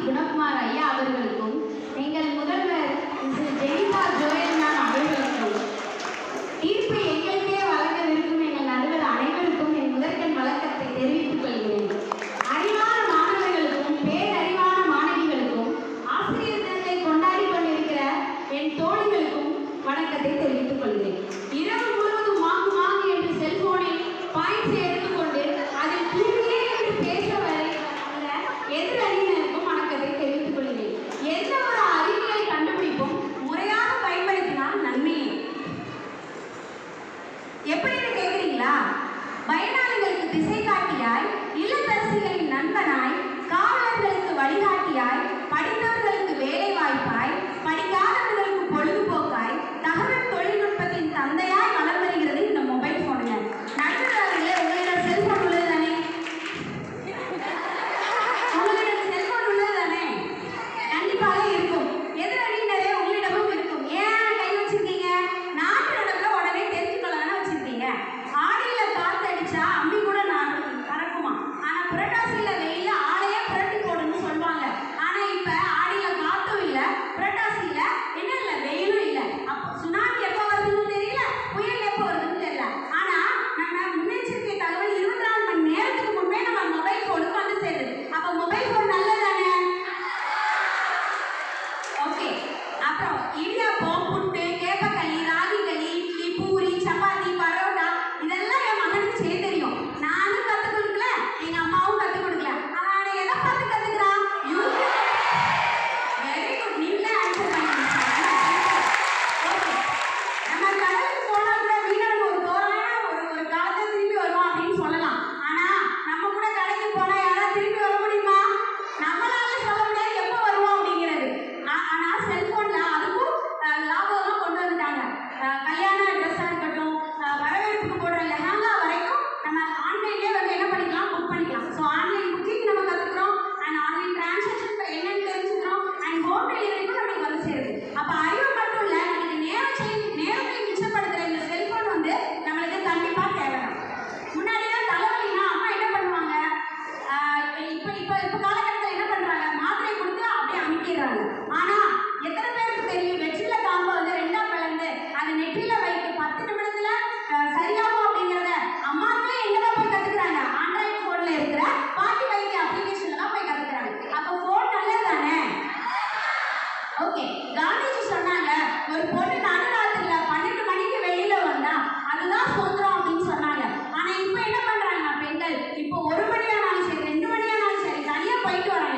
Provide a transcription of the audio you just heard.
குணகுமார் ஐயா அவர்களுக்கும் எங்கள் முதல்வர் ஜெனிஃபா ஜோயல் மேம் அவர்களுக்கும் தீர்ப்பு எங்களுக்கே வழங்கவிருக்கும் எங்கள் நடுவர் அனைவருக்கும் என் முதற்கண் வழக்கத்தை தெரிவித்துக் கொள்கிறேன். அறிவான மாணவர்களுக்கும் பேரறிவான மாணவிகளுக்கும் ஆசிரியர் தினத்தை கொண்டாடி கொண்டிருக்கிற என் தோழிகளுக்கும் வணக்கத்தை தெரிவித்துக் கொள்கிறேன். இரவு முழுவதும் வாங்கு வாங்கு என்று செல்போனில் பாயிண்ட்ஸ் எடுத்துக்கொண்டு அதில் தூங்கியே என்று பேச வரை எதிரணியினருக்கும் வணக்கத்தை தெரிவித்துக் கொள்கிறேன். எந்த ஒரு அறிவியல் கண்டுபிடிப்பும் முறையாக பயன்படுத்தினால் நன்மையே. எப்படின்னு கேட்குறீங்களா? பயனாளிகளுக்கு திசை காட்டியாய், இல்லத்தரசிகளின் நண்பனாய், காவலர்களுக்கு வழிகாட்டியாய், படித்தவர்களுக்கு வேலை வாய்ப்பாய், படிக்காதவர்களுக்கு பொழுதுபோக்காய், தகவல் தொழில்நுட்பத்தின் தந்தையாய் வளர்ந்து வருகிறது இந்த மொபைல் போனுங்க. நண்பர்களே, உங்களிடம் செல்போன் உள்ளது தானே? உங்களிடம் செல்போன் உள்ளது தானே? கண்டிப்பாக இருக்கும். எதிரணியினரே உங்களிடமும் இருக்கும். ஏன் கை வச்சிருக்கீங்க? நாட்டு நடப்புல உடனே தெரிஞ்சுக்கலாம்னு வச்சிருக்கீங்க. ஆடியில காத்து அடிச்சா அம்பி கூட நான் பறக்குமா? ஆனா புரட்டாசியில வெயில ஆளையே புரட்டி போடுன்னு சொல்லுவாங்க. ஆனா இப்ப ஆடியில காத்தும் இல்ல, புரட்டாசியில என்ன இல்ல, வெயிலும் இல்ல. அப்போ சுனாமி எப்போ வருதுன்னு தெரியல, புயல் எப்போ வருதுன்னு தெரியல. ஆனா நம்ம முன்னெச்சரிக்கை தகவல் 24 மணி நேரத்துக்கு முன்பே நம்ம மொபைல் போனுக்கு வந்து சேருது. அப்ப மொபைல் போன் நல்லதானே? ஓகே. அப்புறம் இடியாப்பம், புட்டு, கேப்பக்களி, ராகி களி, இட்லி, பூரி, சப்பாத்தி, பரோட்டா இதெல்லாம் என் மகனுக்கு செய்ய தெரியும். நானும் கற்றுக் கொடுக்கல, எங்க அம்மாவும் கற்றுக் கொடுக்கல. அவன் எதை பார்த்து கற்றுக்கிறான்? யூடியூப். Very good. நீங்களே ஆன்சர் பண்ணிட்டீங்க. ஓகே. நம்ம கடலுக்கு போனா கூட மீனவன் ஒரு தோரான ஒரு காலத்தை திரும்பி வருவோம் அப்படின்னு சொல்லலாம். ஆனா நம்ம கூட கடைக்கு போனா யாராவது திரும்பி வர முடியுமா? நம்மளால சொல்ல முடியாது எப்போ வருவோம் அப்படிங்கிறது. ஆனா செல்போன்ல அதுக்கும் லாபம் கொண்டு வந்துட்டாங்க. கல்யாண ட்ரெஸ்ஸாக இருக்கட்டும், வரவேற்புக்கு போடுற லெஹங்கா வரைக்கும் நம்ம ஆன்லைன்லேயே வந்து என்ன பண்ணிக்கலாம், புக் பண்ணிக்கலாம். ஸோ ஆன்லைன் புக்கிங் நம்ம கற்றுக்குறோம், அண்ட் ஆன்லைன் டிரான்சாக்ஷன் என்னன்னு தெரிஞ்சுக்கிறோம், அண்ட் ஹோம் டெலிவரிக்கும் நம்மளுக்கு வந்து சேருது. அப்போ அறிவு மட்டும் இல்லை, நமக்கு நேரத்தை மிச்சப்படுத்துகிற இந்த செல்ஃபோன் வந்து நம்மளுக்கு கண்டிப்பாக தேவை. முன்னாடிலாம் தலைவலினா அம்மா என்ன பண்ணுவாங்க? இப்போ காலகட்டத்தில் என்ன பண்ணுறாங்க? மாத்திரை கொடுத்து அப்படியே அமைக்கிறாங்க. ஆனால் எத்தனை பேருக்கு தெரியும், வெற்றில காம்பை வந்து 2ஆ பிளந்து அது நெற்றியில வைத்து 10 நிமிடத்துல சரியாகும் அப்படிங்கிறத அம்மாக்களே எங்கதான் போய் கத்துக்கிறாங்க? ஆண்ட்ராய்டு போன்ல இருக்கிற பாட்டி வைத்திய அப்ளிகேஷன்ல தான் போய் கத்துக்கிறாங்க. அப்போ போன் நல்லது தானே? ஓகே. காந்திஜி சொன்னாங்க, ஒரு பொண்ணு நடுராத்திரில 12 மணிக்கு வெளியில வந்தா அதுதான் சுதந்திரம் அப்படின்னு சொன்னாங்க. ஆனா இப்போ என்ன பண்றாங்க பெண்கள்? இப்போ 1 மணியானாலும் சரி, 2 மணியானாலும் சரி, தனியா போயிட்டு வராங்க.